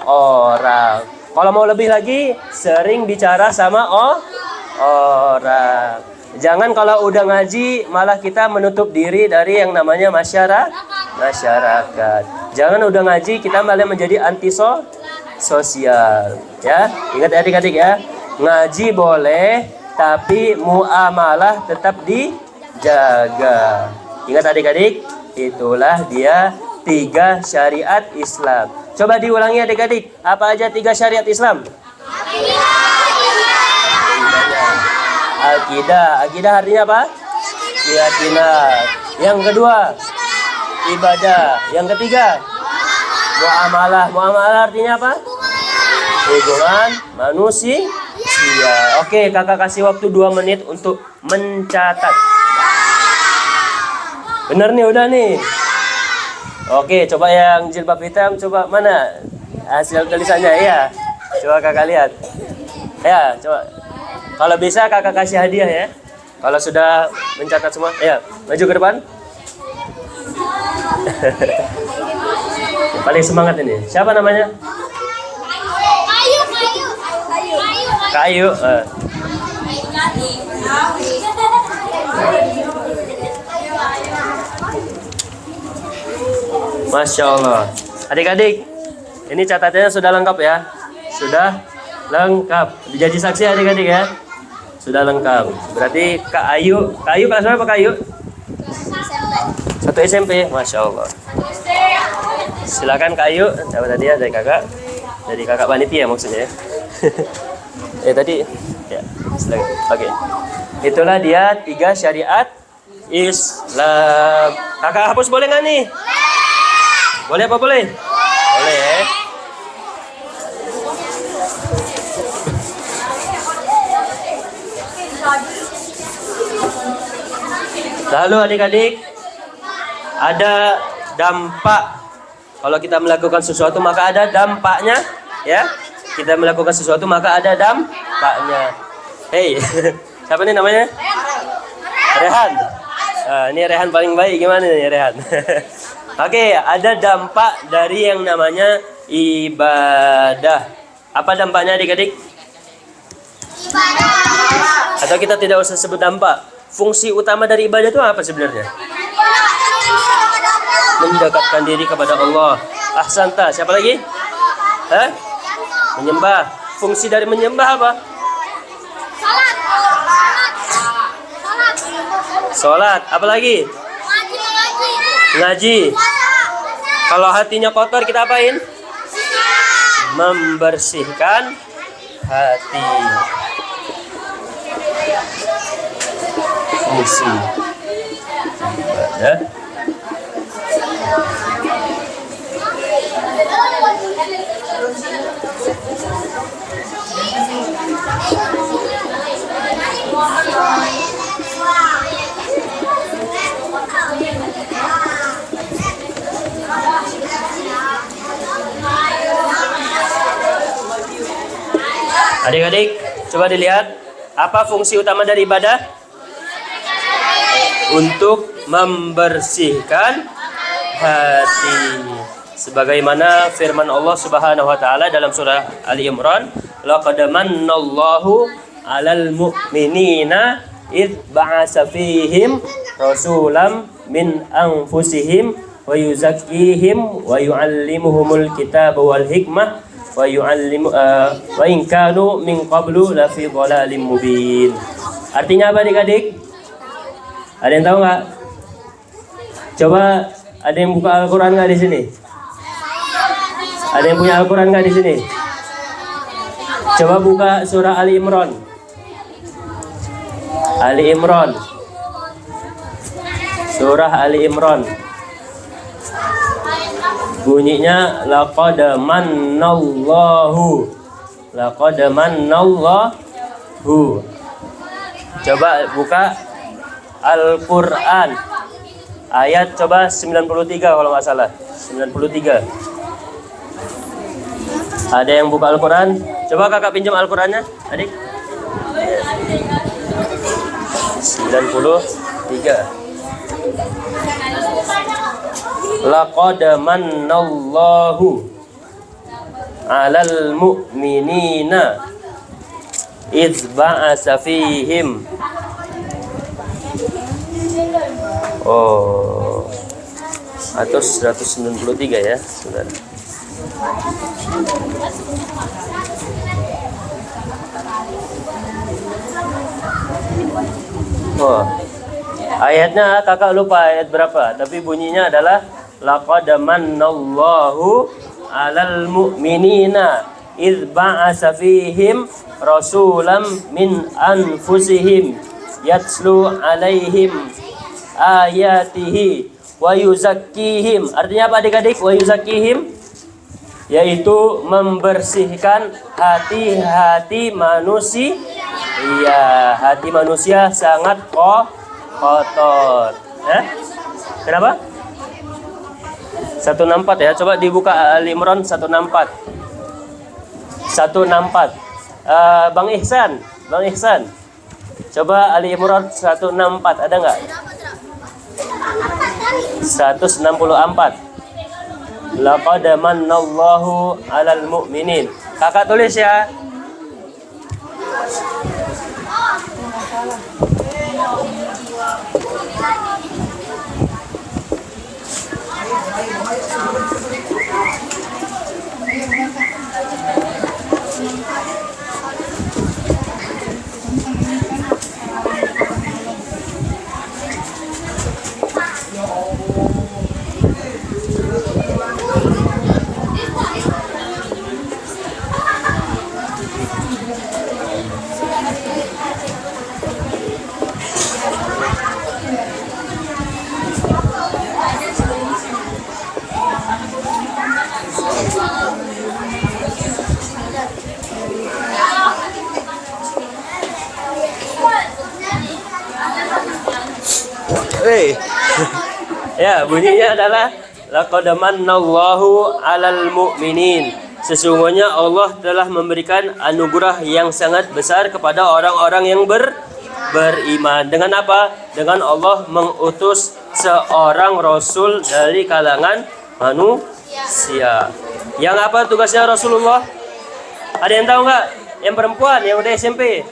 Speaker 1: orang. Kalau mau lebih lagi, sering bicara sama orang. Jangan kalau udah ngaji malah kita menutup diri dari yang namanya masyarakat. Jangan udah ngaji kita malah menjadi antisosial. Ya, ingat adik-adik ya. Ngaji boleh, tapi muamalah tetap dijaga. Ingat adik-adik, itulah dia 3 syariat Islam. Coba diulangi adik-adik, apa aja 3 syariat Islam? Akidah. Akidah artinya apa? Keyakinan. Yang kedua, ibadah. Yang ketiga, muamalah. Muamalah artinya apa? Hubungan manusia. Oke, kakak kasih waktu 2 menit untuk mencatat. Bener nih, udah nih. Oke, coba yang jilbab hitam, coba mana hasil tulisannya ya. Coba kakak lihat. Ya, coba. Kalau bisa kakak kasih hadiah ya. Kalau sudah mencatat semua, ya maju ke depan. Paling semangat ini. Siapa namanya? Kayu. Masya Allah. Adik-adik, ini catatannya sudah lengkap ya. Sudah lengkap. Jadi saksi adik-adik ya. Sudah lengkap. Berarti Kak Ayu kelas berapa Kak Ayu? 1 SMP. Masya Allah. Silakan Kak Ayu, dapat hadiah dari kakak. Dari kakak panitia maksudnya ya. Tadi ya, silakan. Oke. Itulah dia 3 syariat Islam. Kakak hapus boleh nggak nih? Boleh apa boleh? Boleh. Lalu adik-adik, ada dampak. Kalau kita melakukan sesuatu maka ada dampaknya, ya. Kita melakukan sesuatu maka ada dampaknya. Hei, siapa nih namanya? Rehan. Ini Rehan paling baik, gimana nih Rehan? Oke, ada dampak dari yang namanya ibadah. Apa dampaknya adik-adik? Ibadah. Atau kita tidak usah sebut dampak. Fungsi utama dari ibadah itu apa sebenarnya? Mendekatkan diri kepada Allah. Ahsanta. Siapa lagi? Hah? Menyembah. Fungsi dari menyembah apa? Salat. Apa lagi? Ngaji. Kalau hatinya kotor kita apain? Membersihkan hati. Fungsi ibadah. Adik-adik, coba dilihat apa fungsi utama dari ibadah? Untuk membersihkan hati. Sebagaimana firman Allah Subhanahu wa taala dalam surah Ali Imran, laqad mannallahu 'alal mu'minina id ba'atsa fihim rasulam min anfusihim wa yuzakkihim wa yu'allimuhumul kitaba wal hikmah wa in kanu min qablu lafi dhalalin mubin. Artinya apa adik-adik? Ada yang tahu nggak? Coba ada yang buka Al-Quran nggak di sini? Ada yang punya Al-Quran nggak di sini? Coba buka surah Ali Imran. Ali Imran. Surah Ali Imran. Bunyinya laqad mannallahu. Laqad mannallahu. Coba buka Al-Quran. Ayat coba 93 kalau nggak salah. 93. Ada yang buka Al-Quran? Coba kakak pinjam Al-Qurannya, adik. 93. Laqad mannallahu 'alal mu'minina idz ba'atsa fihim. Oh, atau 193 ya, saudara. Oh, Ayatnya kakak lupa ayat berapa, tapi bunyinya adalah laqad mannallahu 'alal mu'minina idz ba'atsa fihim rasulam min anfusihim yatslu 'alaihim ayatihi wa yuzakkihim. Artinya apa adik-adik? Wa yuzakkihim yaitu membersihkan hati-hati manusia. Iya, hati manusia sangat kotor. Kenapa? 164 ya. Coba dibuka Ali Imran 164. 164. Bang Ihsan. Coba Ali Imran 164 ada nggak? 164. Laqad mannallahu 'alal mu'minin. Kakak tulis ya. Ya, bunyinya adalah laqad mannallahu 'alal mu'minin. Sesungguhnya Allah telah memberikan anugerah yang sangat besar kepada orang-orang yang beriman. Dengan apa? Dengan Allah mengutus seorang rasul dari kalangan manusia. Yang apa tugasnya Rasulullah? Ada yang tahu nggak? Yang perempuan yang udah SMP.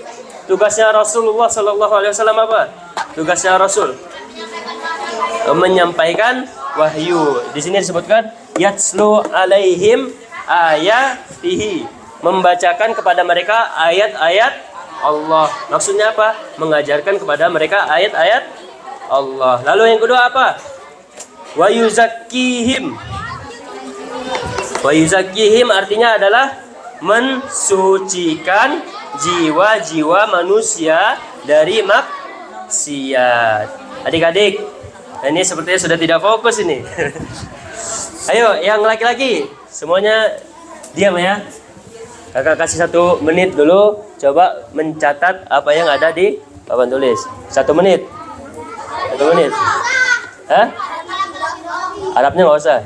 Speaker 1: Tugasnya Rasulullah Sallallahu Alaihi Wasallam apa? Tugasnya Rasul menyampaikan wahyu. Di sini disebutkan yatslu alaihim ayatihi, membacakan kepada mereka ayat-ayat Allah. Maksudnya apa? Mengajarkan kepada mereka ayat-ayat Allah. Lalu yang kedua apa? Wa yuzakkihim. Wa yuzakkihim artinya adalah mensucikan jiwa-jiwa manusia dari maksiat. Adik-adik, ini sepertinya sudah tidak fokus ini. Ayo, yang laki-laki semuanya diam ya. Kakak kasih 1 menit dulu, coba mencatat apa yang ada di papan tulis. 1 menit. 1 menit. Arabnya nggak usah.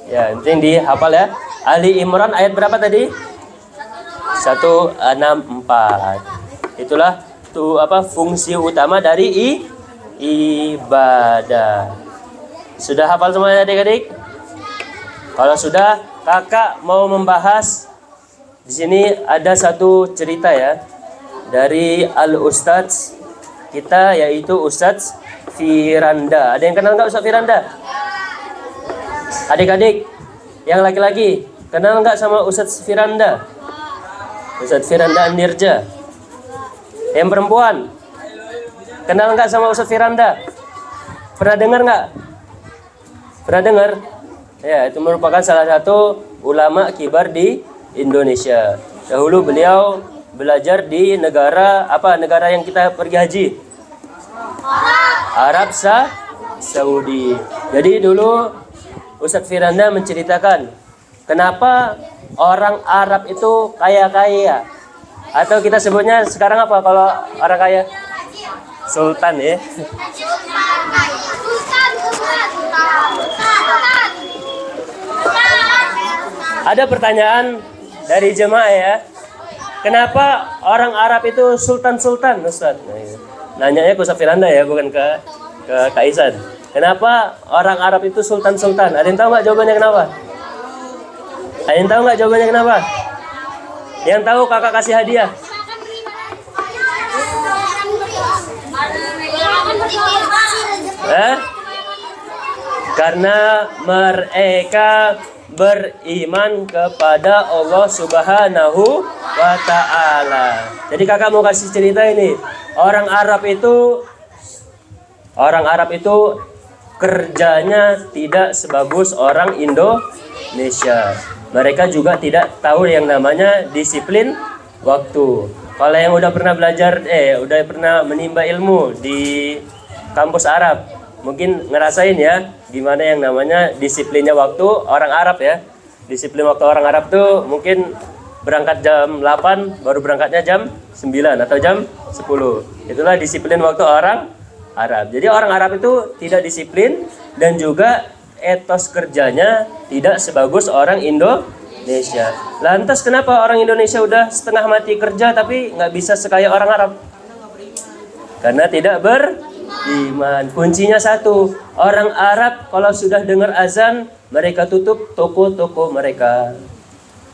Speaker 1: Ya, yang penting dihafal ya. Ali Imran ayat berapa tadi? 164. Itulah fungsi utama dari ibadah. Sudah hafal semuanya adik-adik? Kalau sudah, kakak mau membahas di sini ada satu cerita ya dari Al-Ustadz kita, yaitu Ustadz Firanda. Ada yang kenal nggak Ustadz Firanda? Adik-adik yang laki-laki kenal nggak sama Ustadz Firanda? Ustadz Firanda Nirja. Yang perempuan kenal nggak sama Ustadz Firanda? Pernah dengar nggak? Pernah dengar? Ya, itu merupakan salah satu ulama kibar di Indonesia. Dahulu beliau belajar di negara yang kita pergi haji? Arab Saudi. Jadi dulu Ustadz Firanda menceritakan kenapa orang Arab itu kaya-kaya. Atau kita sebutnya sekarang apa kalau orang kaya? Sultan ya. Ada pertanyaan dari jemaah ya. Kenapa orang Arab itu sultan-sultan, Ustaz? Nanyanya ke Ustaz Firanda ya, bukan ke Kak Isan. Kenapa orang Arab itu sultan-sultan? Ada yang tahu nggak jawabannya kenapa? Ada yang tahu nggak jawabannya kenapa? Yang tahu kakak kasih hadiah. Karena mereka beriman kepada Allah Subhanahu wa Ta'ala. Jadi kakak mau kasih cerita ini. Orang Arab itu Orang Arab itu kerjanya tidak sebagus orang Indonesia. Mereka juga tidak tahu yang namanya disiplin waktu. Kalau yang udah pernah belajar, udah pernah menimba ilmu di kampus Arab, mungkin ngerasain ya gimana yang namanya disiplinnya waktu orang Arab ya. Disiplin waktu orang Arab tuh mungkin berangkat jam 8 baru berangkatnya jam 9 atau jam 10. Itulah disiplin waktu orang Arab. Jadi orang Arab itu tidak disiplin dan juga etos kerjanya tidak sebagus orang Indonesia. Lantas kenapa orang Indonesia udah setengah mati kerja tapi nggak bisa sekaya orang Arab? Karena tidak beriman. Kuncinya satu, orang Arab kalau sudah dengar azan mereka tutup toko-toko mereka.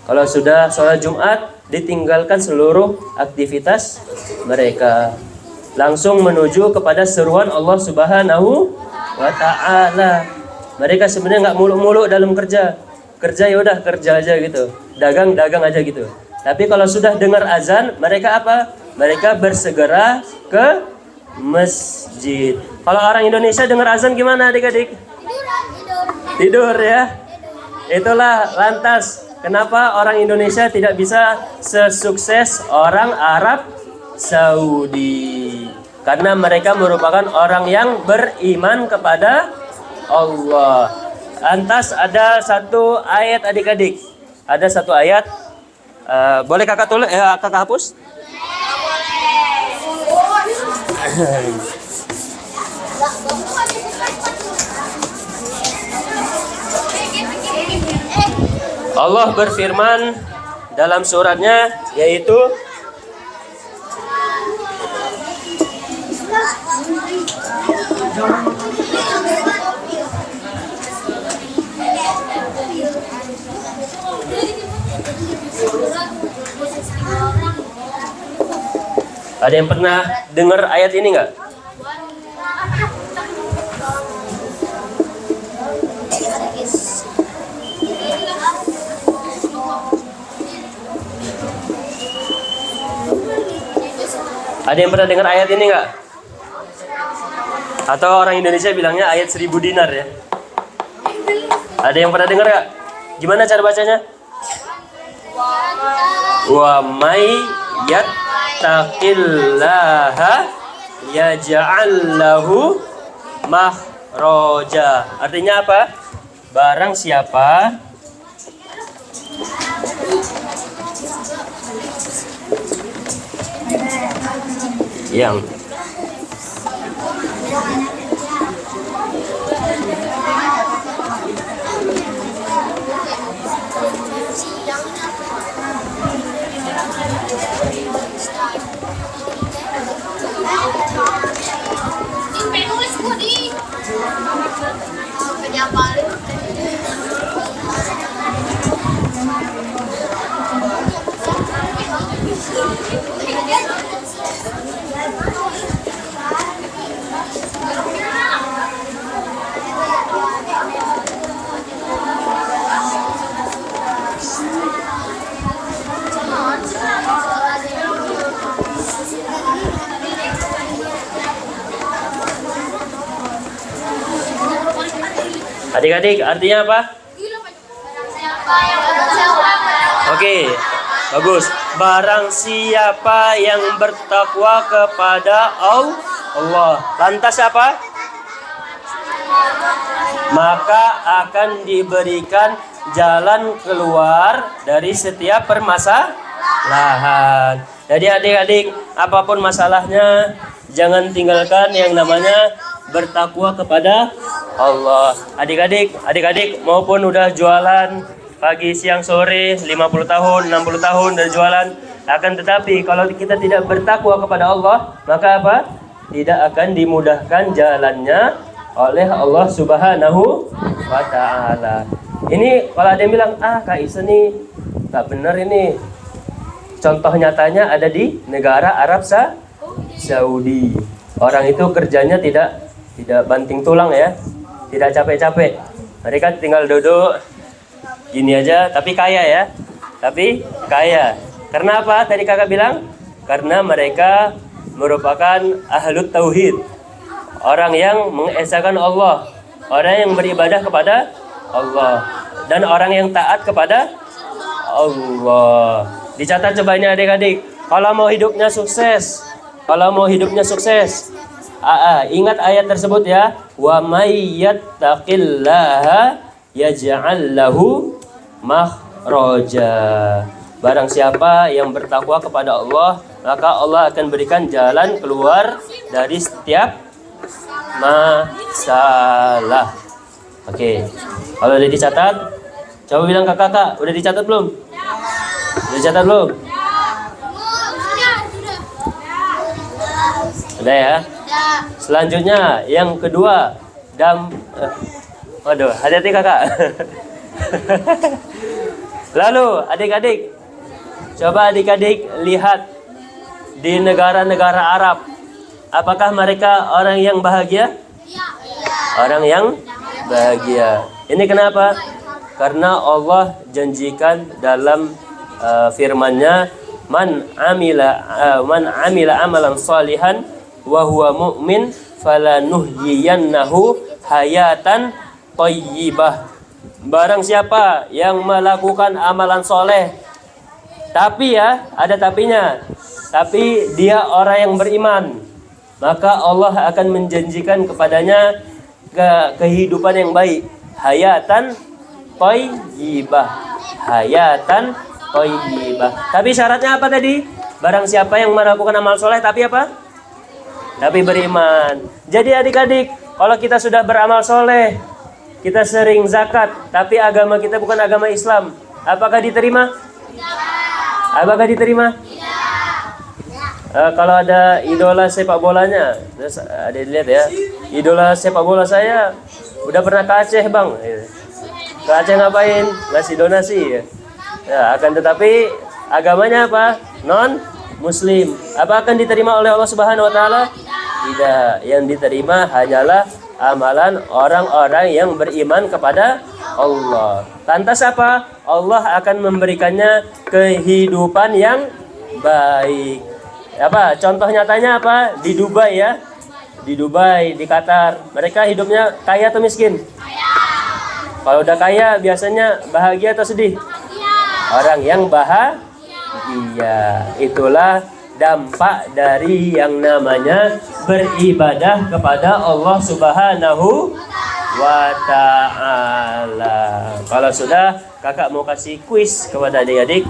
Speaker 1: Kalau sudah sholat Jumat ditinggalkan seluruh aktivitas mereka, langsung menuju kepada seruan Allah Subhanahu wa Ta'ala. Mereka sebenarnya nggak muluk-muluk dalam kerja. Kerja ya udah kerja aja gitu, dagang aja gitu. Tapi kalau sudah dengar azan, mereka apa? Mereka bersegera ke masjid. Kalau orang Indonesia dengar azan gimana adik-adik? Tidur ya. Itulah lantas kenapa orang Indonesia tidak bisa sesukses orang Arab Saudi. Karena mereka merupakan orang yang beriman kepada Allah. Lantas ada satu ayat adik-adik. Ada satu ayat. Boleh kakak tulis? Kakak hapus? Allah berfirman dalam suratnya, yaitu ada yang pernah dengar ayat ini nggak? Ada yang pernah dengar ayat ini nggak? Atau orang Indonesia bilangnya ayat 1000 dinar ya? Ada yang pernah dengar nggak? Gimana cara bacanya? Wa may yattaqillaha yaj'al lahu makhraja. Artinya apa? Barang siapa yang adik-adik, artinya apa? Oke, bagus. Barang siapa yang bertakwa kepada Allah, lantas apa? Maka akan diberikan jalan keluar dari setiap permasalahan. Jadi adik-adik, apapun masalahnya, jangan tinggalkan yang namanya bertakwa kepada Allah. Adik-adik maupun udah jualan pagi, siang, sore, 50 tahun, 60 tahun dan jualan, akan tetapi kalau kita tidak bertakwa kepada Allah, maka apa? Tidak akan dimudahkan jalannya oleh Allah Subhanahu wa Ta'ala. Ini kalau ada yang bilang, Kak Isa nih gak benar ini. Contoh nyatanya ada di negara Arab Saudi. Orang itu kerjanya tidak banting tulang ya, tidak capek-capek. Mereka tinggal duduk gini aja, tapi kaya ya. Tapi kaya. Karena apa? Tadi kakak bilang, karena mereka merupakan ahlut tauhid, orang yang mengesahkan Allah, orang yang beribadah kepada Allah, dan orang yang taat kepada Allah. Dicatat coba ini adik-adik. Kalau mau hidupnya sukses, ingat ayat tersebut ya. Wa may yattaqillaha yaj'al lahu makhraja. Barang siapa yang bertakwa kepada Allah, maka Allah akan berikan jalan keluar dari setiap masalah. Oke. Kalau udah dicatat, coba bilang ke kakak, udah dicatat belum? Udah dicatat belum? Udah ya? Selanjutnya yang kedua, waduh, hati-hati kakak. Lalu adik-adik, coba adik-adik lihat di negara-negara Arab, apakah mereka orang yang bahagia? Orang yang bahagia. Ini kenapa? Karena Allah janjikan dalam firman-Nya, man amila amalan salihan wa huwa mu'min falanuhyiyannahu hayatan thayyibah. Barang siapa yang melakukan amalan soleh, tapi ya, ada tapinya, tapi dia orang yang beriman, maka Allah akan menjanjikan kepadanya kehidupan yang baik, hayatan thayyibah, hayatan thayyibah. Tapi syaratnya apa tadi? Barang siapa yang melakukan amal soleh, tapi apa? Tapi beriman. Jadi adik-adik, kalau kita sudah beramal soleh, kita sering zakat, tapi agama kita bukan agama Islam, apakah diterima? Apakah diterima? Kalau ada idola sepak bolanya, ada dilihat ya, idola sepak bola saya udah pernah ke Aceh bang, ke Aceh ngapain? Ngasih donasi ya, akan tetapi agamanya apa? Non Muslim. Apa akan diterima oleh Allah Subhanahu Wa Taala? Tidak. Yang diterima hanyalah amalan orang-orang yang beriman kepada Allah. Lantas apa? Allah akan memberikannya kehidupan yang baik. Apa? Contoh nyatanya apa? Di Dubai ya. Di Dubai, di Qatar. Mereka hidupnya kaya atau miskin? Kalau udah kaya biasanya bahagia atau sedih? Orang yang bahagia. Itulah dampak dari yang namanya beribadah kepada Allah Subhanahu wa Ta'ala. Kalau sudah, kakak mau kasih kuis kepada adik-adik.